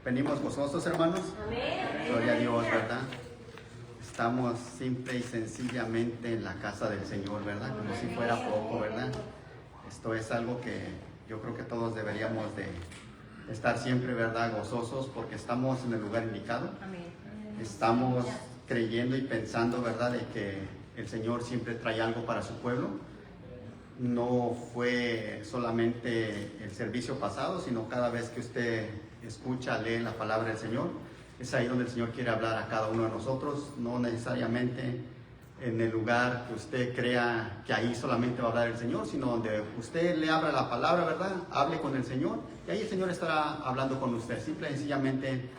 Venimos gozosos, hermanos. Amén. Gloria a Dios, ¿verdad? Estamos simple y sencillamente en la casa del Señor, ¿verdad? Como si fuera poco, ¿verdad? Esto es algo que yo creo que todos deberíamos de estar siempre, ¿verdad? Gozosos, porque estamos en el lugar indicado. Estamos creyendo y pensando, ¿verdad? De que el Señor siempre trae algo para su pueblo. No fue solamente el servicio pasado, sino cada vez que usted escucha, lee la palabra del Señor, es ahí donde el Señor quiere hablar a cada uno de nosotros, no necesariamente en el lugar que usted crea que ahí solamente va a hablar el Señor, sino donde usted le abra la palabra, ¿verdad? Hable con el Señor y ahí el Señor estará hablando con usted. Simple y sencillamente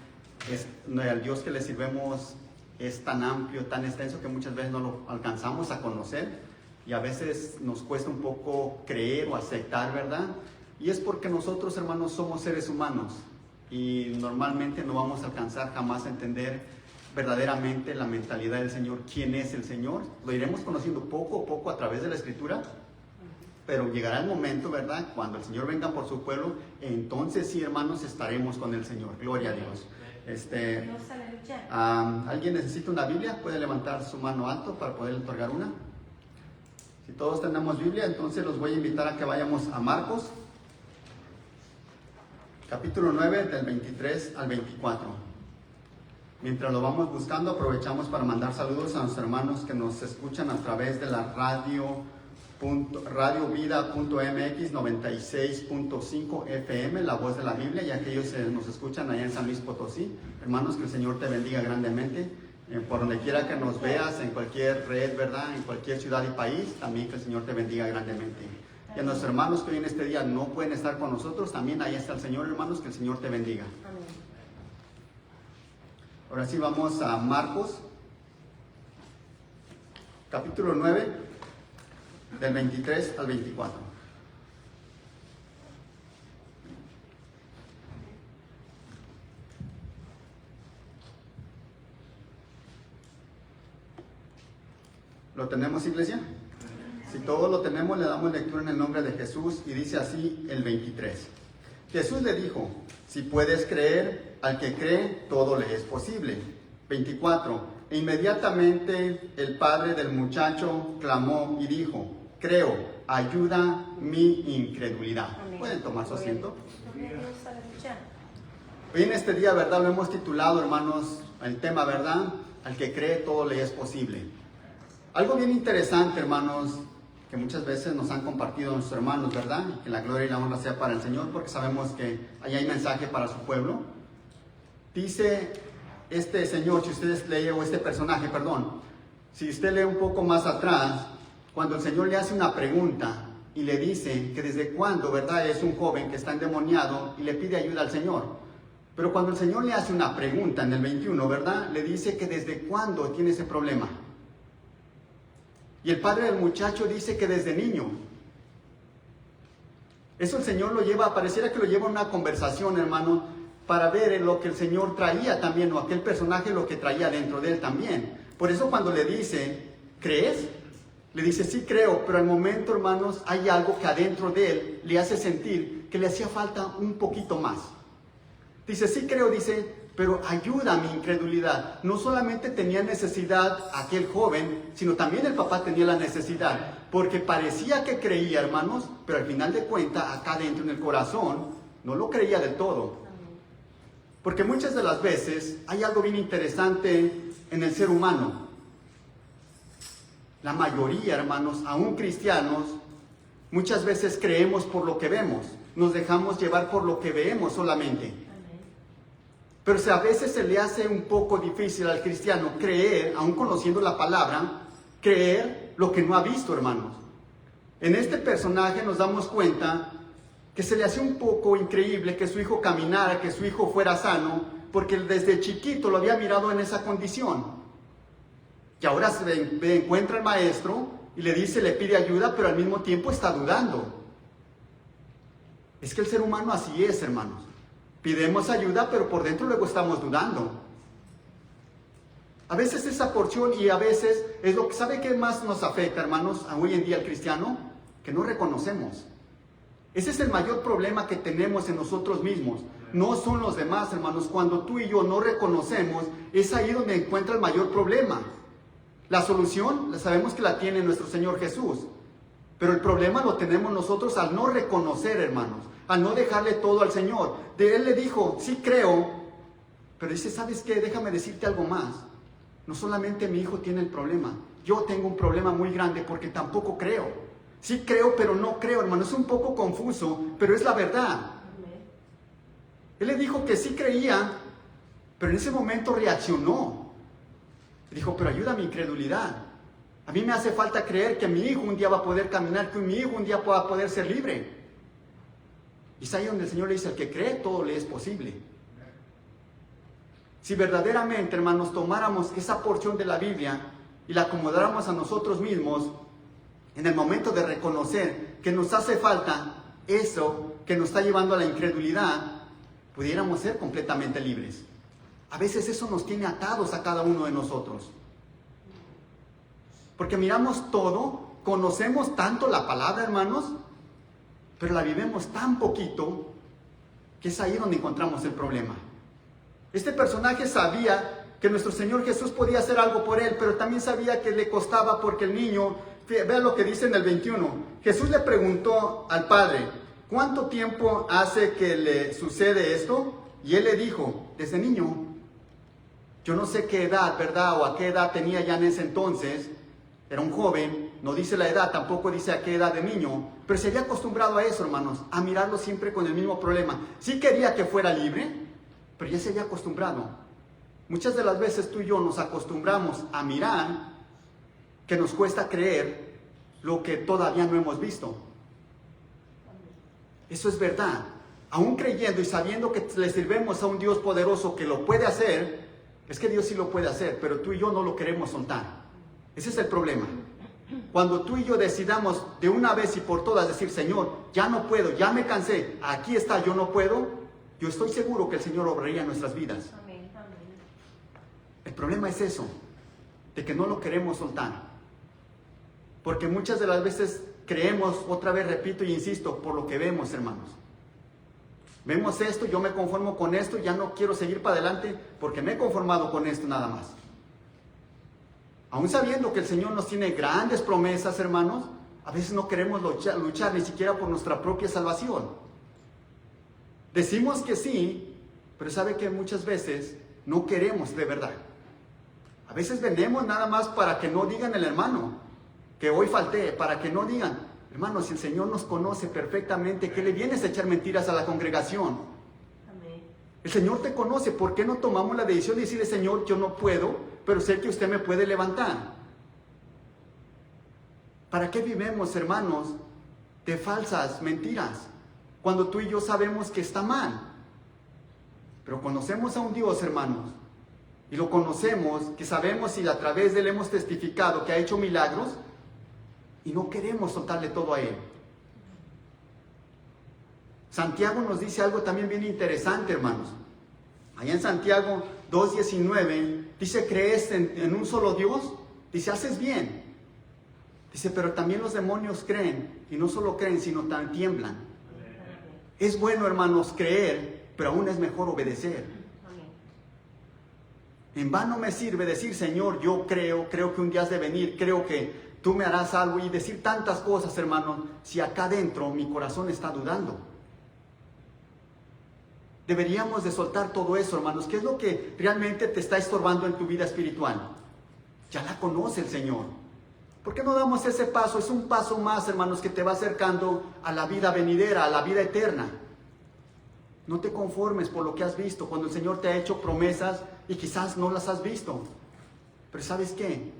el Dios que le sirvemos es tan amplio, tan extenso que muchas veces no lo alcanzamos a conocer. Y a veces nos cuesta un poco creer o aceptar, ¿verdad? Y es porque nosotros, hermanos, somos seres humanos y normalmente no vamos a alcanzar jamás a entender verdaderamente la mentalidad del Señor, quién es el Señor. Lo iremos conociendo poco a poco a través de la Escritura, pero llegará el momento, ¿verdad? Cuando el Señor venga por su pueblo, entonces sí, hermanos, estaremos con el Señor. Gloria a Dios. ¿Alguien necesita una Biblia? ¿Puede levantar su mano alto para poder otorgar una? Si todos tenemos Biblia, entonces los voy a invitar a que vayamos a Marcos, capítulo 9, del 23 al 24. Mientras lo vamos buscando, aprovechamos para mandar saludos a nuestros hermanos que nos escuchan a través de la radiovida.mx 96.5 FM, la voz de la Biblia, y aquellos que nos escuchan allá en San Luis Potosí. Hermanos, que el Señor te bendiga grandemente. Por donde quiera que nos veas, en cualquier red, ¿verdad? En cualquier ciudad y país, también que el Señor te bendiga grandemente. Y a nuestros hermanos que hoy en este día no pueden estar con nosotros, también ahí está el Señor, hermanos, que el Señor te bendiga. Amén. Ahora sí vamos a Marcos, capítulo 9, del 23 al 24. ¿Lo tenemos, iglesia? Si todos lo tenemos, le damos lectura en el nombre de Jesús y dice así el 23. Jesús le dijo, si puedes creer, al que cree, todo le es posible. 24. E inmediatamente el padre del muchacho clamó y dijo, creo, ayuda mi incredulidad. Amén. ¿Pueden tomar su asiento? Hoy en este día, ¿verdad? Lo hemos titulado, hermanos, el tema, ¿verdad? Al que cree, todo le es posible. Algo bien interesante, hermanos, que muchas veces nos han compartido nuestros hermanos, ¿verdad? Y que la gloria y la honra sea para el Señor, porque sabemos que ahí hay mensaje para su pueblo. Dice este señor, si ustedes leen, o este personaje, perdón, si usted lee un poco más atrás, cuando el Señor le hace una pregunta y le dice que desde cuándo, ¿verdad? Es un joven que está endemoniado y le pide ayuda al Señor. Pero cuando el Señor le hace una pregunta en el 21, ¿verdad? Le dice que desde cuándo tiene ese problema. Y el padre del muchacho dice que desde niño. Eso el Señor lo lleva, pareciera que lo lleva a una conversación, hermano, para ver en lo que el Señor traía también, o aquel personaje lo que traía dentro de él también. Por eso cuando le dice, ¿crees? Le dice, sí creo, pero al momento, hermanos, hay algo que adentro de él le hace sentir que le hacía falta un poquito más. Dice, sí creo, dice, pero ayuda a mi incredulidad. No solamente tenía necesidad aquel joven, sino también el papá tenía la necesidad. Porque parecía que creía, hermanos, pero al final de cuentas, acá dentro en el corazón, no lo creía del todo. Porque muchas de las veces hay algo bien interesante en el ser humano. La mayoría, hermanos, aún cristianos, muchas veces creemos por lo que vemos. Nos dejamos llevar por lo que vemos solamente. Pero si a veces se le hace un poco difícil al cristiano creer, aún conociendo la palabra, creer lo que no ha visto, hermanos. En este personaje nos damos cuenta que se le hace un poco increíble que su hijo caminara, que su hijo fuera sano, porque desde chiquito lo había mirado en esa condición. Y ahora se encuentra el maestro y le dice, le pide ayuda, pero al mismo tiempo está dudando. Es que el ser humano así es, hermanos. Pidemos ayuda, pero por dentro luego estamos dudando. A veces esa porción y a veces es lo que, ¿sabe qué más nos afecta, hermanos, a hoy en día al cristiano? Que no reconocemos. Ese es el mayor problema que tenemos en nosotros mismos. No son los demás, hermanos. Cuando tú y yo no reconocemos, es ahí donde encuentra el mayor problema. La solución, sabemos que la tiene nuestro Señor Jesús. Pero el problema lo tenemos nosotros al no reconocer, hermanos. Al no dejarle todo al Señor. De Él le dijo, sí creo. Pero dice, ¿sabes qué? Déjame decirte algo más. No solamente mi hijo tiene el problema. Yo tengo un problema muy grande porque tampoco creo. Sí creo, pero no creo, hermano. Es un poco confuso, pero es la verdad. Él le dijo que sí creía, pero en ese momento reaccionó. Dijo, pero ayuda a mi incredulidad. A mí me hace falta creer que mi hijo un día va a poder caminar, que mi hijo un día va a poder ser libre. Y es ahí donde el Señor le dice, al que cree, todo le es posible. Si verdaderamente, hermanos, tomáramos esa porción de la Biblia y la acomodáramos a nosotros mismos, en el momento de reconocer que nos hace falta eso que nos está llevando a la incredulidad, pudiéramos ser completamente libres. A veces eso nos tiene atados a cada uno de nosotros. Porque miramos todo, conocemos tanto la palabra, hermanos, pero la vivimos tan poquito que es ahí donde encontramos el problema. Este personaje sabía que nuestro Señor Jesús podía hacer algo por él, pero también sabía que le costaba porque el niño, vean lo que dice en el 21, Jesús le preguntó al padre, ¿cuánto tiempo hace que le sucede esto? Y él le dijo, desde niño. Yo no sé qué edad, ¿verdad? O a qué edad tenía ya en ese entonces. Era un joven, no dice la edad, tampoco dice a qué edad de niño. Pero se había acostumbrado a eso, hermanos, a mirarlo siempre con el mismo problema. Sí quería que fuera libre, pero ya se había acostumbrado. Muchas de las veces tú y yo nos acostumbramos a mirar que nos cuesta creer lo que todavía no hemos visto. Eso es verdad. Aún creyendo y sabiendo que le sirvemos a un Dios poderoso que lo puede hacer, es que Dios sí lo puede hacer, pero tú y yo no lo queremos soltar. Ese es el problema. Cuando tú y yo decidamos de una vez y por todas decir, Señor, ya no puedo, ya me cansé, aquí está, yo no puedo, yo estoy seguro que el Señor obraría en nuestras vidas. Amén, amén. El problema es eso, de que no lo queremos soltar. Porque muchas de las veces creemos, otra vez repito y insisto, por lo que vemos, hermanos. Vemos esto, yo me conformo con esto, ya no quiero seguir para adelante porque me he conformado con esto nada más. Aún sabiendo que el Señor nos tiene grandes promesas, hermanos, a veces no queremos luchar ni siquiera por nuestra propia salvación. Decimos que sí, pero sabe que muchas veces no queremos de verdad. A veces venimos nada más para que no digan el hermano que hoy falté, para que no digan, hermano, si el Señor nos conoce perfectamente, ¿qué le vienes a echar mentiras a la congregación? Amén. El Señor te conoce, ¿por qué no tomamos la decisión de decirle, Señor, yo no puedo, pero sé que usted me puede levantar? ¿Para qué vivimos, hermanos, de falsas mentiras? Cuando tú y yo sabemos que está mal. Pero conocemos a un Dios, hermanos, y lo conocemos, que sabemos y a través de él hemos testificado que ha hecho milagros, y no queremos soltarle todo a él. Santiago nos dice algo también bien interesante, hermanos. Allá en Santiago 2:19 dice, ¿crees en un solo Dios? Dice, haces bien. Dice, pero también los demonios creen, y no solo creen, sino también tiemblan. Es bueno, hermanos, creer, pero aún es mejor obedecer. En vano me sirve decir, Señor, yo creo que un día has de venir, creo que tú me harás algo, y decir tantas cosas, hermanos, si acá adentro mi corazón está dudando. Deberíamos de soltar todo eso, hermanos. ¿Qué es lo que realmente te está estorbando en tu vida espiritual? Ya la conoce el Señor. ¿Por qué no damos ese paso? Es un paso más, hermanos, que te va acercando a la vida venidera, a la vida eterna. No te conformes por lo que has visto, cuando el Señor te ha hecho promesas y quizás no las has visto. Pero ¿sabes qué?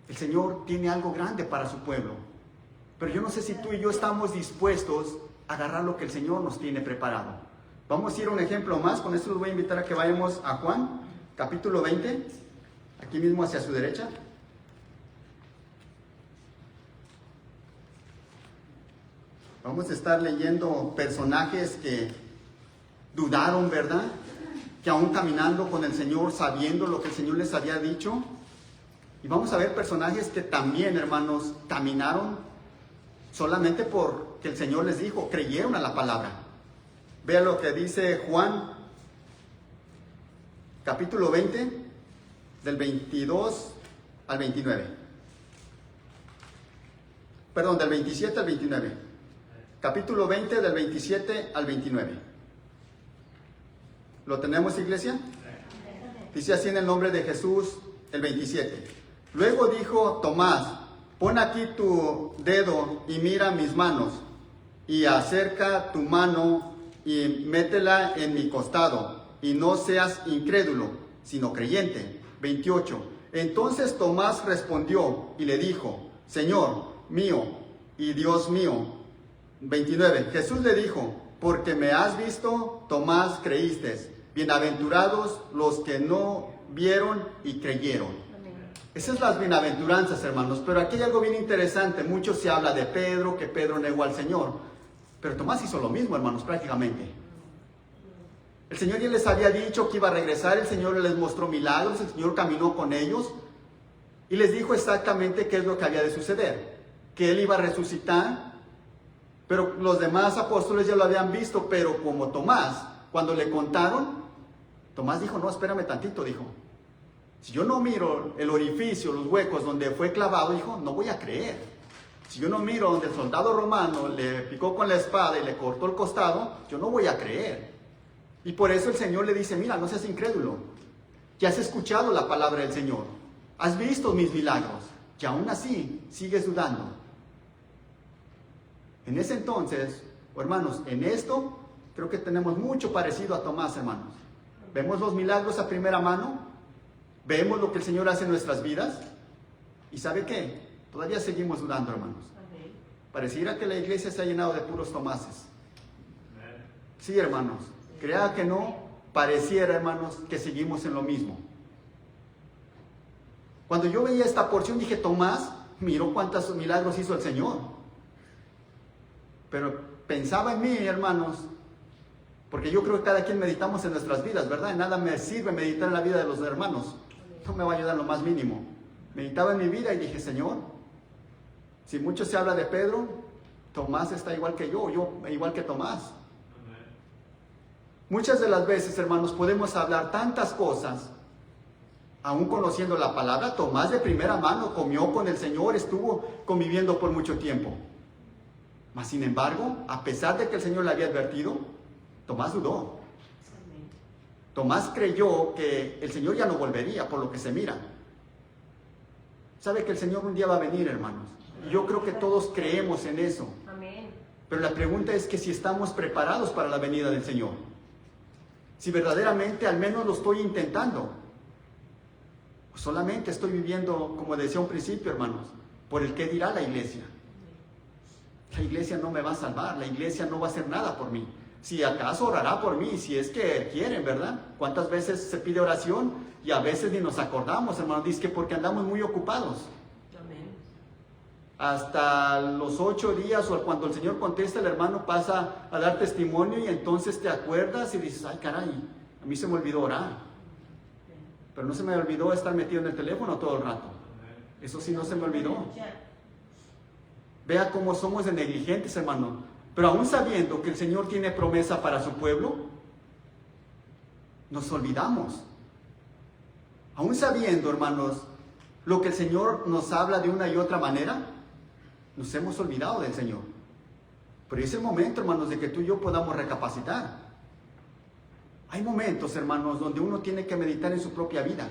El Señor tiene algo grande para su pueblo. Pero yo no sé si tú y yo estamos dispuestos a agarrar lo que el Señor nos tiene preparado. Vamos a ir a un ejemplo más. Con esto los voy a invitar a que vayamos a Juan, capítulo 20. Aquí mismo hacia su derecha. Vamos a estar leyendo personajes que dudaron, ¿verdad? Que aún caminando con el Señor, sabiendo lo que el Señor les había dicho. Y vamos a ver personajes que también, hermanos, caminaron solamente porque el Señor les dijo, creyeron a la palabra. Vea lo que dice Juan, capítulo 20, del 22 al 29. Perdón, del 27 al 29. Capítulo 20, del 27 al 29. ¿Lo tenemos, iglesia? Dice así en el nombre de Jesús, el 27. Luego dijo Tomás: pon aquí tu dedo y mira mis manos, y acerca tu mano y métela en mi costado, y no seas incrédulo, sino creyente. 28. Entonces Tomás respondió y le dijo: Señor mío y Dios mío. 29. Jesús le dijo: porque me has visto, Tomás, creíste. Bienaventurados los que no vieron y creyeron. Esas son las bienaventuranzas, hermanos. Pero aquí hay algo bien interesante. Mucho se habla de Pedro, que Pedro negó al Señor. Pero Tomás hizo lo mismo, hermanos, prácticamente. El Señor ya les había dicho que iba a regresar. El Señor les mostró milagros. El Señor caminó con ellos y les dijo exactamente qué es lo que había de suceder. Que Él iba a resucitar. Pero los demás apóstoles ya lo habían visto. Pero como Tomás, cuando le contaron, Tomás dijo: no, espérame tantito, dijo. Si yo no miro el orificio, los huecos donde fue clavado, dijo, no voy a creer. Si yo no miro donde el soldado romano le picó con la espada y le cortó el costado, yo no voy a creer. Y por eso el Señor le dice: mira, no seas incrédulo. Ya has escuchado la palabra del Señor. Has visto mis milagros. Y aún así sigues dudando. En ese entonces, hermanos, en esto creo que tenemos mucho parecido a Tomás, hermanos. Vemos los milagros a primera mano. Vemos lo que el Señor hace en nuestras vidas. ¿Y sabe qué? Todavía seguimos dudando, hermanos. Pareciera que la iglesia se ha llenado de puros Tomases. Sí, hermanos. Crea que no, pareciera, hermanos, que seguimos en lo mismo. Cuando yo veía esta porción dije: Tomás, miró cuántos milagros hizo el Señor. Pero pensaba en mí, hermanos, porque yo creo que cada quien meditamos en nuestras vidas, ¿verdad? Nada me sirve meditar en la vida de los hermanos. No me va a ayudar lo más mínimo. Meditaba en mi vida y dije: Señor, si mucho se habla de Pedro, Tomás está igual que yo igual que Tomás. Muchas de las veces, hermanos, podemos hablar tantas cosas, aún conociendo la palabra. Tomás de primera mano comió con el Señor, estuvo conviviendo por mucho tiempo. Mas sin embargo, a pesar de que el Señor le había advertido, Tomás dudó. Tomás creyó que el Señor ya no volvería, por lo que se mira. Sabe que el Señor un día va a venir, hermanos. Y yo creo que todos creemos en eso. Pero la pregunta es que si estamos preparados para la venida del Señor. Si verdaderamente al menos lo estoy intentando. O solamente estoy viviendo, como decía un principio, hermanos, por el que dirá la iglesia. La iglesia no me va a salvar, la iglesia no va a hacer nada por mí. Si acaso orará por mí, si es que quieren, ¿verdad? ¿Cuántas veces se pide oración y a veces ni nos acordamos, hermano? Dice que porque andamos muy ocupados. Amén. Hasta los 8 días o cuando el Señor contesta, el hermano pasa a dar testimonio y entonces te acuerdas y dices: ay, caray, a mí se me olvidó orar. Pero no se me olvidó estar metido en el teléfono todo el rato. Eso sí no se me olvidó. Vea cómo somos de negligentes, hermano. Pero aún sabiendo que el Señor tiene promesa para su pueblo, nos olvidamos. Aún sabiendo, hermanos, lo que el Señor nos habla de una y otra manera, nos hemos olvidado del Señor. Pero es el momento, hermanos, de que tú y yo podamos recapacitar. Hay momentos, hermanos, donde uno tiene que meditar en su propia vida.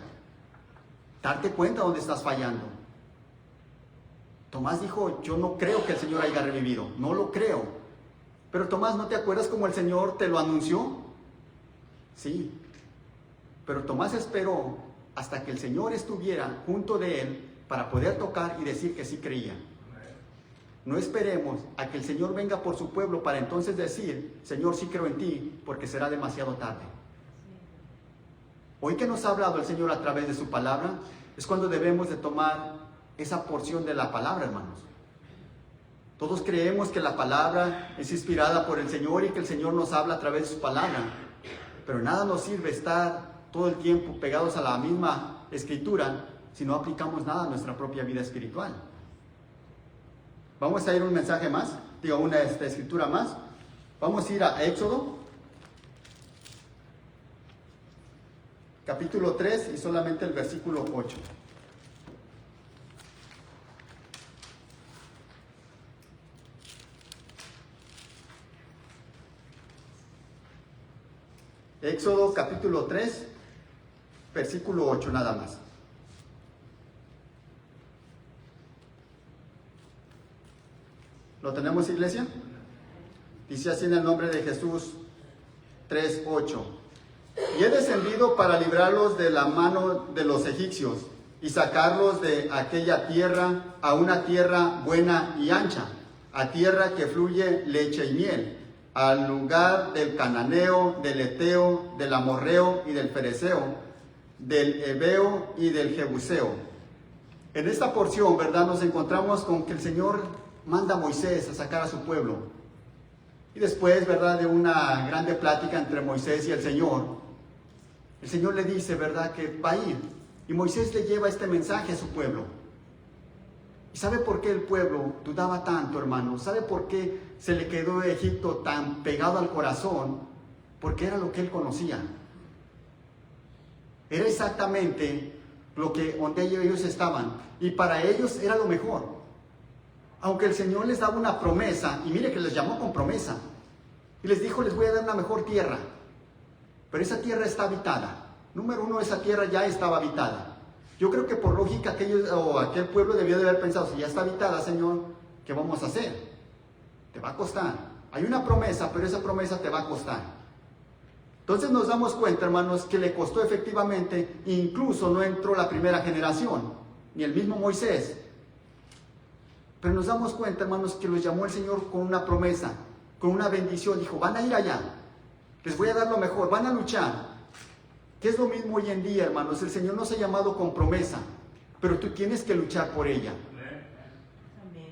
Darte cuenta dónde estás fallando. Tomás dijo: yo no creo que el Señor haya revivido. No lo creo. Pero Tomás, ¿no te acuerdas cómo el Señor te lo anunció? Sí. Pero Tomás esperó hasta que el Señor estuviera junto de él para poder tocar y decir que sí creía. No esperemos a que el Señor venga por su pueblo para entonces decir: Señor, sí creo en ti, porque será demasiado tarde. Hoy que nos ha hablado el Señor a través de su palabra, es cuando debemos de tomar esa porción de la palabra, hermanos. Todos creemos que la palabra es inspirada por el Señor y que el Señor nos habla a través de su palabra. Pero nada nos sirve estar todo el tiempo pegados a la misma escritura si no aplicamos nada a nuestra propia vida espiritual. Vamos a ir un mensaje más, una escritura más. Vamos a ir a Éxodo, capítulo 3 y solamente el versículo 8. Éxodo capítulo 3, versículo 8 nada más. ¿Lo tenemos, iglesia? Dice así en el nombre de Jesús 3:8. Y he descendido para librarlos de la mano de los egipcios y sacarlos de aquella tierra a una tierra buena y ancha, a tierra que fluye leche y miel, al lugar del cananeo, del eteo, del amorreo y del fereceo, del heveo y del jebuseo. En esta porción, ¿verdad?, nos encontramos con que el Señor manda a Moisés a sacar a su pueblo. Y después, ¿verdad?, de una grande plática entre Moisés y el Señor le dice, ¿verdad?, que va a ir. Y Moisés le lleva este mensaje a su pueblo. ¿Y sabe por qué el pueblo dudaba tanto, hermano? ¿Sabe por qué se le quedó Egipto tan pegado al corazón? Porque era lo que él conocía. Era exactamente donde ellos estaban. Y para ellos era lo mejor. Aunque el Señor les daba una promesa, y mire que les llamó con promesa, y les dijo, les voy a dar una mejor tierra, pero esa tierra está habitada. Número uno, esa tierra ya estaba habitada. Yo creo que por lógica aquel pueblo debió de haber pensado, si ya está habitada, Señor, ¿qué vamos a hacer? Te va a costar. Hay una promesa, pero esa promesa te va a costar. Entonces nos damos cuenta, hermanos, que le costó efectivamente, incluso no entró la primera generación, ni el mismo Moisés. Pero nos damos cuenta, hermanos, que los llamó el Señor con una promesa, con una bendición. Dijo, van a ir allá, les voy a dar lo mejor, van a luchar. Que es lo mismo hoy en día, hermanos. El Señor nos ha llamado con promesa, pero tú tienes que luchar por ella.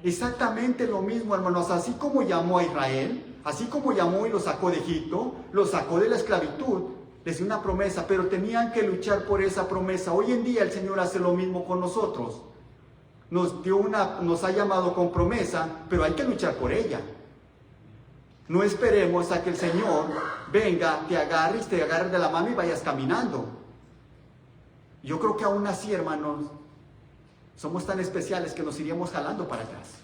Exactamente lo mismo, hermanos. Así como llamó a Israel, así como llamó y lo sacó de Egipto, lo sacó de la esclavitud, les dio una promesa, pero tenían que luchar por esa promesa. Hoy en día el Señor hace lo mismo con nosotros. Nos ha llamado con promesa, pero hay que luchar por ella. No esperemos a que el Señor venga, te agarre de la mano y vayas caminando. Yo creo que aún así, hermanos, somos tan especiales que nos iríamos jalando para atrás.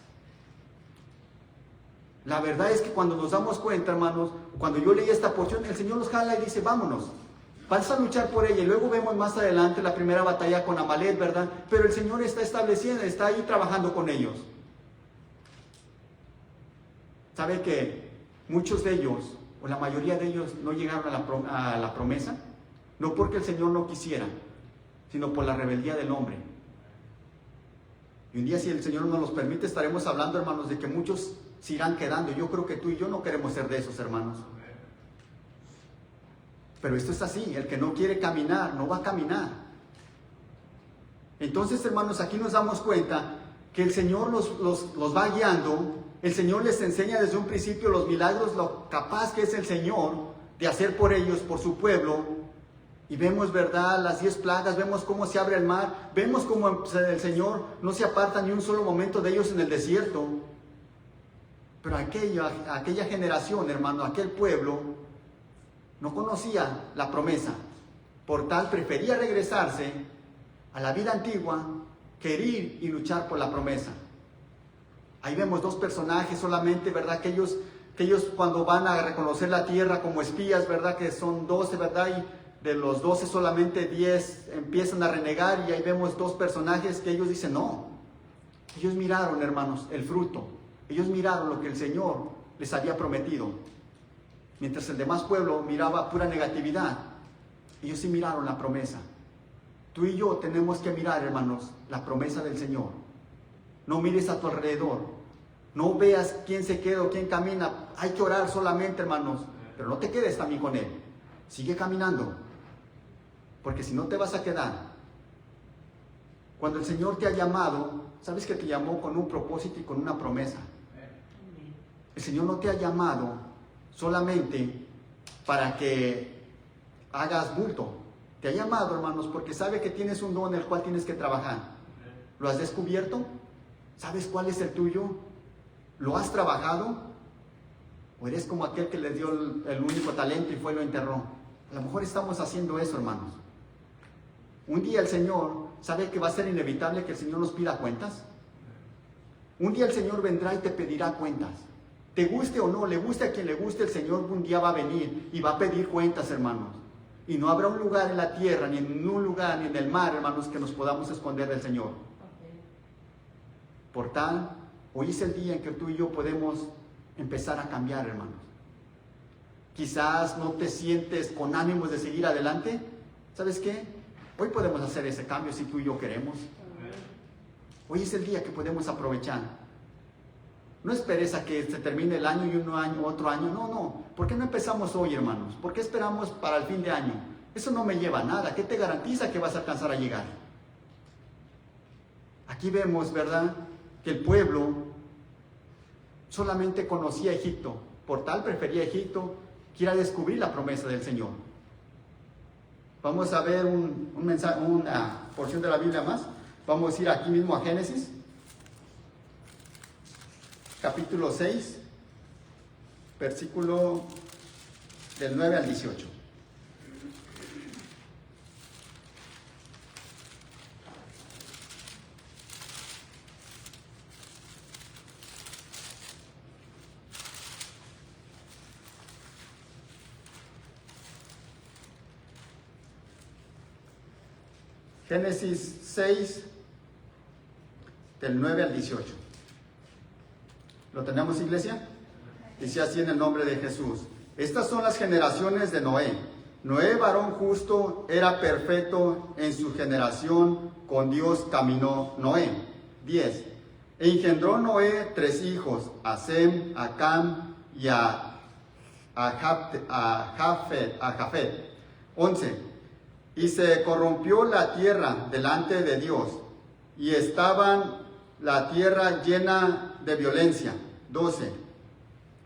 La verdad es que cuando nos damos cuenta, hermanos, cuando yo leí esta porción, el Señor nos jala y dice, vámonos. Vas a luchar por ella. Y luego vemos más adelante la primera batalla con Amalek, ¿verdad? Pero el Señor está estableciendo, está ahí trabajando con ellos. ¿Sabe que muchos de ellos, o la mayoría de ellos, no llegaron a la promesa? No porque el Señor no quisiera, sino por la rebeldía del hombre. Y un día, si el Señor nos los permite, estaremos hablando, hermanos, de que muchos se irán quedando. Yo creo que tú y yo no queremos ser de esos, hermanos. Pero esto es así, el que no quiere caminar, no va a caminar. Entonces, hermanos, aquí nos damos cuenta que el Señor los va guiando. El Señor les enseña desde un principio los milagros, lo capaz que es el Señor de hacer por ellos, por su pueblo. Y vemos, ¿verdad?, las 10 plagas, vemos cómo se abre el mar, vemos cómo el Señor no se aparta ni un solo momento de ellos en el desierto. Pero aquella generación, hermano, aquel pueblo, no conocía la promesa. Por tal, prefería regresarse a la vida antigua que ir y luchar por la promesa. Ahí vemos dos personajes solamente, ¿verdad? Que ellos cuando van a reconocer la tierra como espías, ¿verdad? Que son 12, ¿verdad? Y de los 12 solamente 10 empiezan a renegar, y ahí vemos dos personajes que ellos dicen no. Ellos miraron, hermanos, el fruto. Ellos miraron lo que el Señor les había prometido. Mientras el demás pueblo miraba pura negatividad, ellos sí miraron la promesa. Tú y yo tenemos que mirar, hermanos, la promesa del Señor. No mires a tu alrededor. No veas quién se queda o quién camina. Hay que orar solamente, hermanos. Pero no te quedes también con Él. Sigue caminando. Porque si no te vas a quedar. Cuando el Señor te ha llamado, sabes que te llamó con un propósito y con una promesa. El Señor no te ha llamado solamente para que hagas bulto. Te ha llamado, hermanos, porque sabe que tienes un don en el cual tienes que trabajar. ¿Lo has descubierto? ¿Sabes cuál es el tuyo? ¿Lo has trabajado? ¿O eres como aquel que le dio el único talento y fue y lo enterró? A lo mejor estamos haciendo eso, hermanos. Un día el Señor, ¿sabe que va a ser inevitable que el Señor nos pida cuentas? Un día el Señor vendrá y te pedirá cuentas. Te guste o no, le guste a quien le guste, el Señor un día va a venir y va a pedir cuentas, hermanos. Y no habrá un lugar en la tierra, ni en un lugar, ni en el mar, hermanos, que nos podamos esconder del Señor. Por tal, hoy es el día en que tú y yo podemos empezar a cambiar, hermanos. Quizás no te sientes con ánimos de seguir adelante. ¿Sabes qué? Hoy podemos hacer ese cambio si tú y yo queremos. Hoy es el día que podemos aprovechar. No esperes a que se termine el año y un año, otro año. No. ¿Por qué no empezamos hoy, hermanos? ¿Por qué esperamos para el fin de año? Eso no me lleva a nada. ¿Qué te garantiza que vas a alcanzar a llegar? Aquí vemos, ¿verdad?, que el pueblo solamente conocía Egipto. Por tal prefería Egipto que ir a descubrir la promesa del Señor. Vamos a ver una porción de la Biblia más. Vamos a ir aquí mismo a Génesis, capítulo 6, versículo del 9 al 18. Génesis 6, del 9 al 18. ¿Lo tenemos, iglesia? Dice así en el nombre de Jesús. Estas son las generaciones de Noé. Noé, varón justo, era perfecto en su generación, con Dios caminó Noé. 10. E engendró Noé 3 hijos, a Sem, a Cam y a Jafet. 11. Y se corrompió la tierra delante de Dios, y estaba la tierra llena de violencia. 12.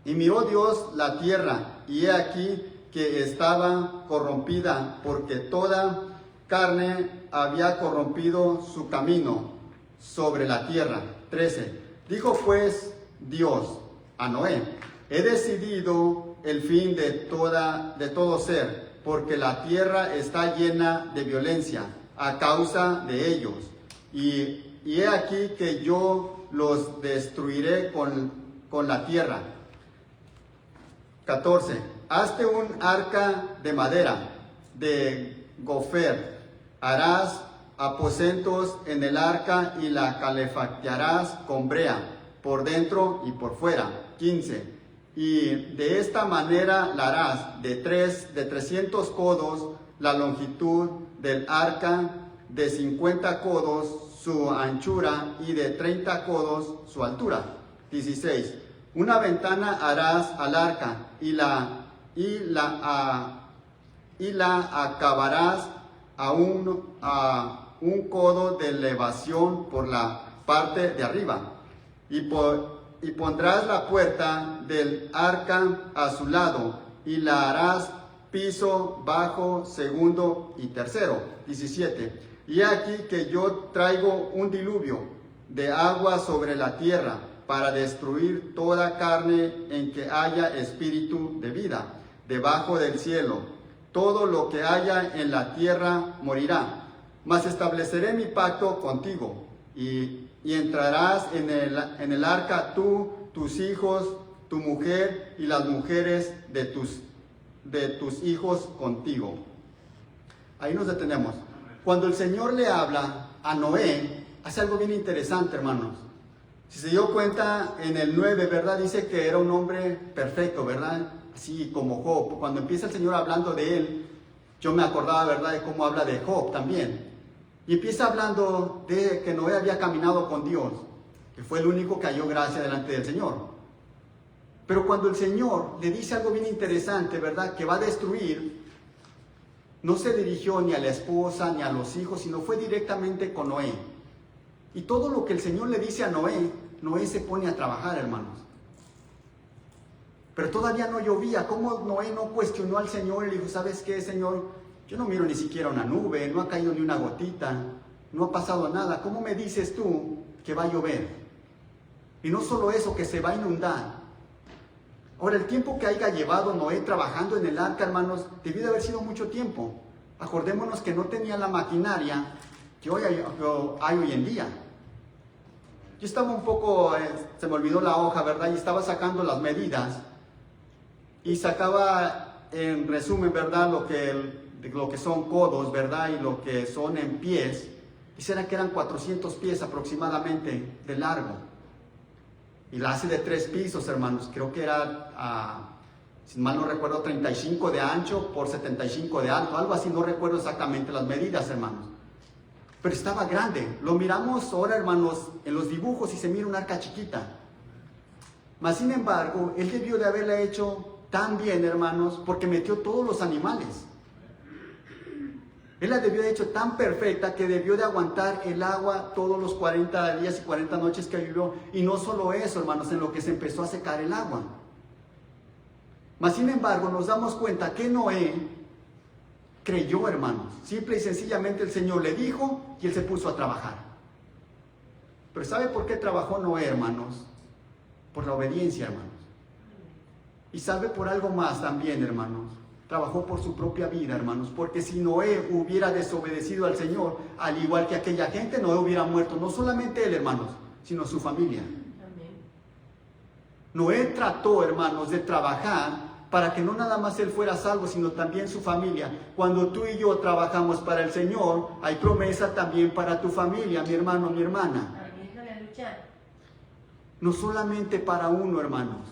Y miró Dios la tierra, y he aquí que estaba corrompida, porque toda carne había corrompido su camino sobre la tierra. 13. Dijo pues Dios a Noé: he decidido el fin de todo ser, porque la tierra está llena de violencia a causa de ellos. Y he aquí que yo los destruiré con la tierra. 14. Hazte un arca de madera, de gofer. Harás aposentos en el arca y la calefactarás con brea, por dentro y por fuera. 15. Y de esta manera la harás de 300 codos la longitud del arca, de 50 codos su anchura y de 30 codos su altura. 16. Una ventana harás al arca y la acabarás a un codo de elevación por la parte de arriba. Y pondrás la puerta del arca a su lado, y la harás piso, bajo, segundo y tercero. 17. Y aquí que yo traigo un diluvio de agua sobre la tierra, para destruir toda carne en que haya espíritu de vida, debajo del cielo. Todo lo que haya en la tierra morirá. Mas estableceré mi pacto contigo, y entrarás en el arca tú, tus hijos, tu mujer y las mujeres de tus hijos contigo. Ahí nos detenemos. Cuando el Señor le habla a Noé, hace algo bien interesante, hermanos. Si se dio cuenta, en el 9, ¿verdad? Dice que era un hombre perfecto, ¿verdad? Así como Job. Cuando empieza el Señor hablando de él, yo me acordaba, ¿verdad?, de cómo habla de Job también. Y empieza hablando de que Noé había caminado con Dios, que fue el único que halló gracia delante del Señor. Pero cuando el Señor le dice algo bien interesante, ¿verdad?, que va a destruir, no se dirigió ni a la esposa ni a los hijos, sino fue directamente con Noé. Y todo lo que el Señor le dice a Noé, Noé se pone a trabajar, hermanos. Pero todavía no llovía. ¿Cómo Noé no cuestionó al Señor y le dijo: ¿sabes qué, Señor? Yo no miro ni siquiera una nube, no ha caído ni una gotita, no ha pasado nada. ¿Cómo me dices tú que va a llover? Y no solo eso, que se va a inundar. Ahora, el tiempo que haya llevado Noé trabajando en el arca, hermanos, debió de haber sido mucho tiempo. Acordémonos que no tenía la maquinaria que hay hoy en día. Yo estaba un poco, se me olvidó la hoja, ¿verdad? Y estaba sacando las medidas y sacaba en resumen, ¿verdad? Lo que son codos, ¿verdad? Y lo que son en pies. Y será que eran 400 pies aproximadamente de largo. Y la hace de 3 pisos, hermanos. Creo que era, si mal no recuerdo, 35 de ancho por 75 de alto. Algo así, no recuerdo exactamente las medidas, hermanos. Pero estaba grande. Lo miramos ahora, hermanos, en los dibujos y se mira una arca chiquita. Mas, sin embargo, él debió de haberla hecho tan bien, hermanos, porque metió todos los animales. Él la debió de hecho tan perfecta que debió de aguantar el agua todos los 40 días y 40 noches que vivió. Y no solo eso, hermanos, en lo que se empezó a secar el agua. Mas, sin embargo, nos damos cuenta que Noé creyó, hermanos. Simple y sencillamente el Señor le dijo y él se puso a trabajar. Pero ¿sabe por qué trabajó Noé, hermanos? Por la obediencia, hermanos. Y sabe por algo más también, hermanos. Trabajó por su propia vida, hermanos. Porque si Noé hubiera desobedecido al Señor, al igual que aquella gente, Noé hubiera muerto. No solamente él, hermanos, sino su familia. Amén. Noé trató, hermanos, de trabajar para que no nada más él fuera salvo, sino también su familia. Cuando tú y yo trabajamos para el Señor, hay promesa también para tu familia, mi hermano, mi hermana. No solamente para uno, hermanos,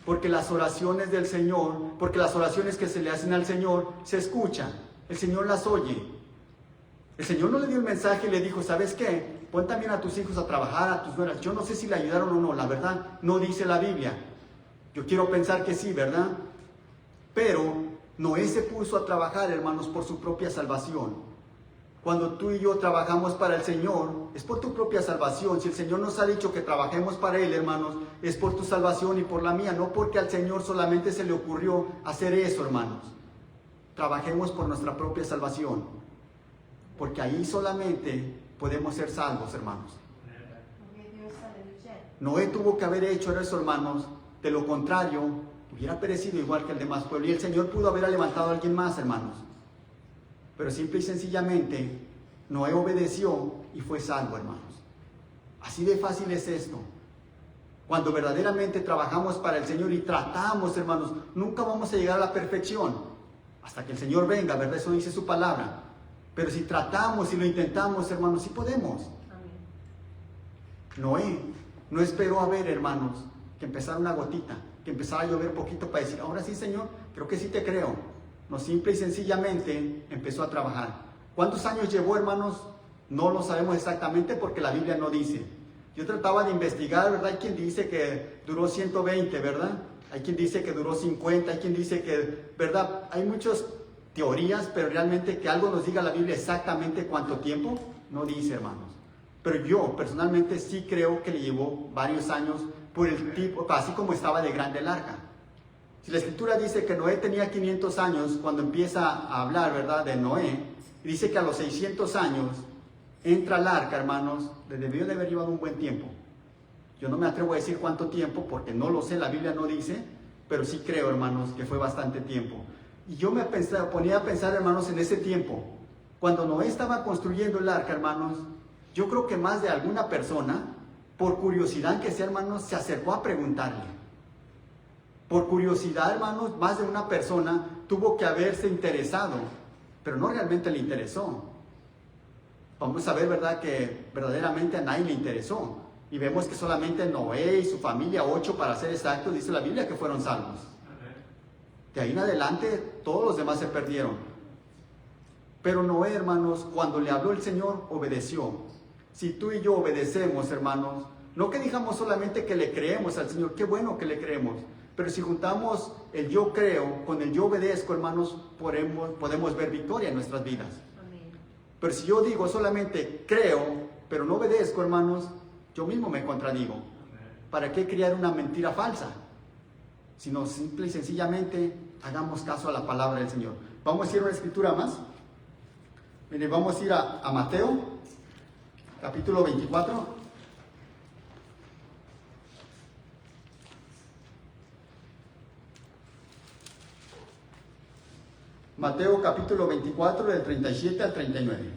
porque las oraciones del Señor, porque las oraciones que se le hacen al Señor, se escuchan, el Señor las oye. El Señor no le dio el mensaje y le dijo, ¿sabes qué? Pon también a tus hijos a trabajar, a tus nueras. Yo no sé si le ayudaron o no, la verdad, no dice la Biblia. Yo quiero pensar que sí, ¿verdad? Pero Noé se puso a trabajar, hermanos, por su propia salvación. Cuando tú y yo trabajamos para el Señor, es por tu propia salvación. Si el Señor nos ha dicho que trabajemos para Él, hermanos, es por tu salvación y por la mía. No porque al Señor solamente se le ocurrió hacer eso, hermanos. Trabajemos por nuestra propia salvación. Porque ahí solamente podemos ser salvos, hermanos. Noé tuvo que haber hecho eso, hermanos. De lo contrario, hubiera perecido igual que el demás pueblo. Y el Señor pudo haber levantado a alguien más, hermanos. Pero simple y sencillamente, Noé obedeció y fue salvo, hermanos. Así de fácil es esto. Cuando verdaderamente trabajamos para el Señor y tratamos, hermanos, nunca vamos a llegar a la perfección. Hasta que el Señor venga, ¿verdad? Eso dice su palabra. Pero si tratamos y lo intentamos, hermanos, sí podemos. Amén. Noé no esperó a ver, hermanos, que empezara una gotita, que empezara a llover poquito para decir, ahora sí, Señor, creo que sí te creo. No, simple y sencillamente empezó a trabajar. ¿Cuántos años llevó, hermanos? No lo sabemos exactamente porque la Biblia no dice. Yo trataba de investigar, ¿verdad? Hay quien dice que duró 120, ¿verdad? Hay quien dice que duró 50, hay quien dice que, ¿verdad? Hay muchas teorías, pero realmente que algo nos diga la Biblia exactamente cuánto tiempo, no dice, hermanos. Pero yo personalmente sí creo que le llevó varios años por el tipo, así como estaba de grande el arca. Si la Escritura dice que Noé tenía 500 años cuando empieza a hablar, ¿verdad?, de Noé, y dice que a los 600 años entra al arca, hermanos, le debió de haber llevado un buen tiempo. Yo no me atrevo a decir cuánto tiempo porque no lo sé, la Biblia no dice, pero sí creo, hermanos, que fue bastante tiempo. Y yo me ponía a pensar, hermanos, en ese tiempo, cuando Noé estaba construyendo el arca, hermanos, yo creo que más de alguna persona, por curiosidad que sea, hermanos, se acercó a preguntarle. Por curiosidad, hermanos, más de una persona tuvo que haberse interesado, pero no realmente le interesó. Vamos a ver, ¿verdad?, que verdaderamente a nadie le interesó. Y vemos que solamente Noé y su familia, 8 para ser exactos, dice la Biblia que fueron salvos. De ahí en adelante, todos los demás se perdieron. Pero Noé, hermanos, cuando le habló el Señor, obedeció. Si tú y yo obedecemos, hermanos, no que digamos solamente que le creemos al Señor, qué bueno que le creemos. Pero si juntamos el yo creo con el yo obedezco, hermanos, podemos ver victoria en nuestras vidas. Amén. Pero si yo digo solamente creo, pero no obedezco, hermanos, yo mismo me contradigo. ¿Para qué crear una mentira falsa? Sino simple y sencillamente hagamos caso a la palabra del Señor. Vamos a ir a una escritura más. Mire, vamos a ir a Mateo, capítulo 24. Mateo capítulo 24, del 37 al 39.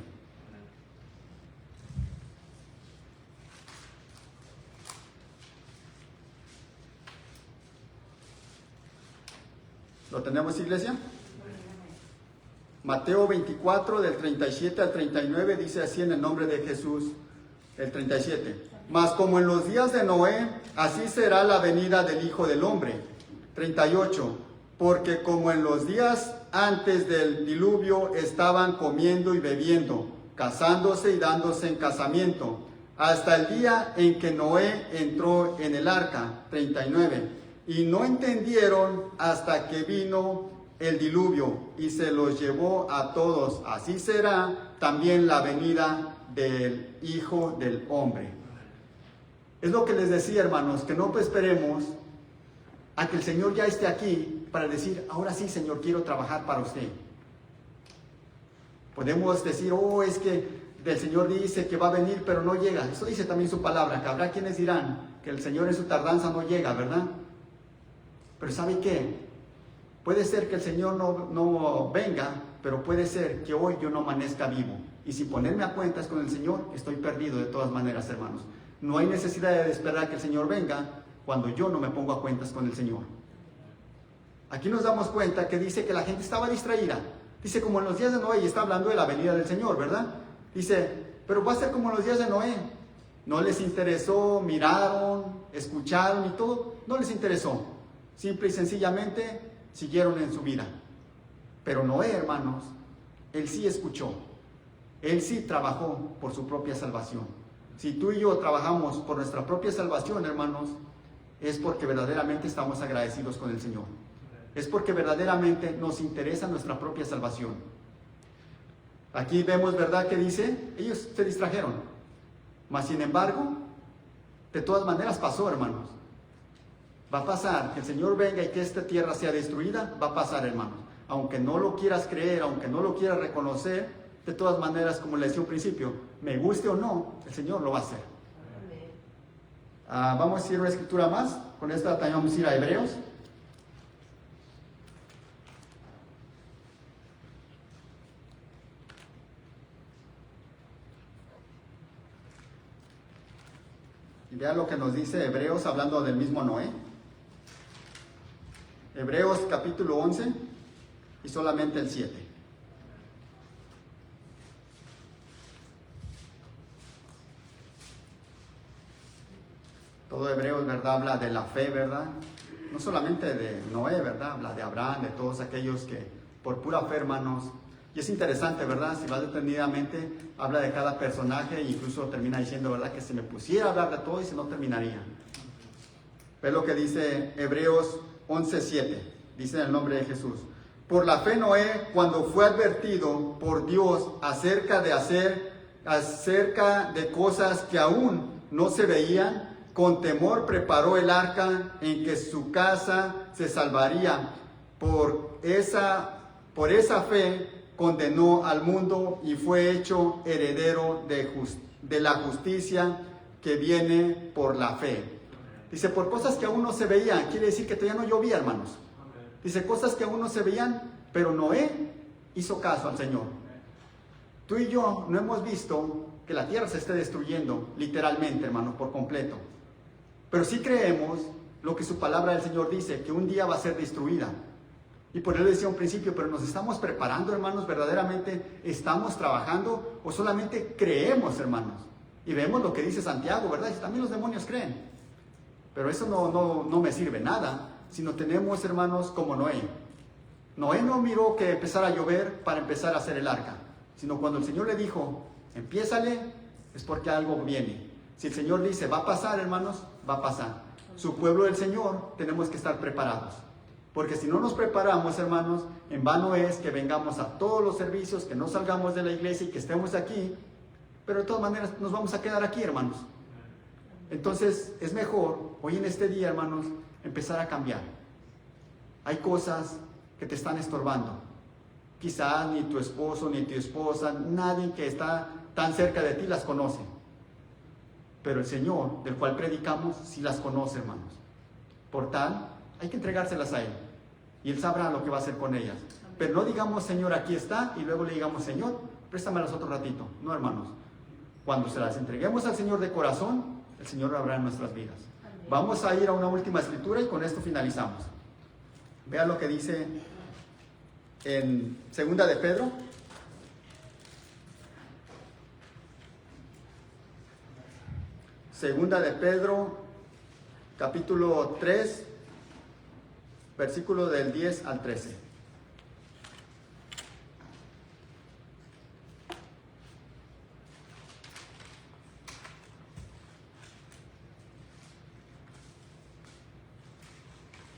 ¿Lo tenemos, iglesia? Mateo 24, del 37 al 39, dice así en el nombre de Jesús, el 37. Mas como en los días de Noé, así será la venida del Hijo del Hombre. 38. Porque como en los días antes del diluvio estaban comiendo y bebiendo, casándose y dándose en casamiento, hasta el día en que Noé entró en el arca. 39. Y no entendieron hasta que vino el diluvio y se los llevó a todos. Así será también la venida del Hijo del Hombre. Es lo que les decía, hermanos, que no esperemos a que el Señor ya esté aquí para decir, ahora sí, Señor, quiero trabajar para usted. Podemos decir, oh, es que el Señor dice que va a venir, pero no llega. Eso dice también su palabra, que habrá quienes dirán que el Señor en su tardanza no llega, ¿verdad? Pero ¿sabe qué? Puede ser que el Señor no venga, pero puede ser que hoy yo no amanezca vivo. Y sin ponerme a cuentas con el Señor, estoy perdido de todas maneras, hermanos. No hay necesidad de esperar que el Señor venga cuando yo no me pongo a cuentas con el Señor. Aquí nos damos cuenta que dice que la gente estaba distraída. Dice como en los días de Noé, y está hablando de la venida del Señor, ¿verdad? Dice, pero va a ser como en los días de Noé. No les interesó, miraron, escucharon y todo. No les interesó. Simple y sencillamente siguieron en su vida. Pero Noé, hermanos, él sí escuchó. Él sí trabajó por su propia salvación. Si tú y yo trabajamos por nuestra propia salvación, hermanos, es porque verdaderamente estamos agradecidos con el Señor. Es porque verdaderamente nos interesa nuestra propia salvación. Aquí vemos, ¿verdad?, que dice, ellos se distrajeron. Mas, sin embargo, de todas maneras pasó, hermanos. Va a pasar, que el Señor venga y que esta tierra sea destruida, va a pasar, hermanos. Aunque no lo quieras creer, aunque no lo quieras reconocer, de todas maneras, como le decía al principio, me guste o no, el Señor lo va a hacer. Vamos a ir a una escritura más. Con esta también vamos a ir a Hebreos. Y vean lo que nos dice Hebreos hablando del mismo Noé. Hebreos capítulo 11 y solamente el 7. Todo Hebreos, ¿verdad?, habla de la fe, ¿verdad? No solamente de Noé, ¿verdad? Habla de Abraham, de todos aquellos que por pura fe, hermanos. Y es interesante, ¿verdad? Si vas detenidamente, habla de cada personaje e incluso termina diciendo, ¿verdad?, que si me pusiera a hablar de todo y si no terminaría. Ve lo que dice Hebreos 11:7. Dice en el nombre de Jesús. Por la fe Noé, cuando fue advertido por Dios acerca de cosas que aún no se veían, con temor preparó el arca en que su casa se salvaría. Por esa fe condenó al mundo y fue hecho heredero de la justicia que viene por la fe. Dice, por cosas que aún no se veían, quiere decir que todavía no llovía, hermanos. Dice, cosas que aún no se veían, pero Noé hizo caso al Señor. Tú y yo no hemos visto que la tierra se esté destruyendo, literalmente, hermanos, por completo. Pero sí creemos lo que su palabra del Señor dice, que un día va a ser destruida. Y por eso decía un principio, pero nos estamos preparando, hermanos, verdaderamente estamos trabajando o solamente creemos, hermanos. Y vemos lo que dice Santiago, ¿verdad? Y también los demonios creen. Pero eso no me sirve nada, sino tenemos, hermanos, como Noé. Noé no miró que empezara a llover para empezar a hacer el arca, sino cuando el Señor le dijo, empiézale, es porque algo viene. Si el Señor dice, va a pasar, hermanos, va a pasar. Su pueblo del Señor, tenemos que estar preparados. Porque si no nos preparamos, hermanos, en vano es que vengamos a todos los servicios, que no salgamos de la iglesia y que estemos aquí, pero de todas maneras nos vamos a quedar aquí, hermanos. Entonces es mejor, hoy en este día, hermanos, empezar a cambiar. Hay cosas que te están estorbando. Quizás ni tu esposo, ni tu esposa, nadie que está tan cerca de ti las conoce. Pero el Señor, del cual predicamos, sí las conoce, hermanos. Por tal, hay que entregárselas a Él. Y Él sabrá lo que va a hacer con ellas. pero no digamos, Señor, aquí está, y luego le digamos, Señor, préstamelas otro ratito. No, hermanos. Cuando se las entreguemos al Señor de corazón, el Señor habrá en nuestras vidas. Vamos a ir a una última escritura y con esto finalizamos. Vean lo que dice en Segunda de Pedro. Segunda de Pedro, capítulo 3, versículo del 10 al 13.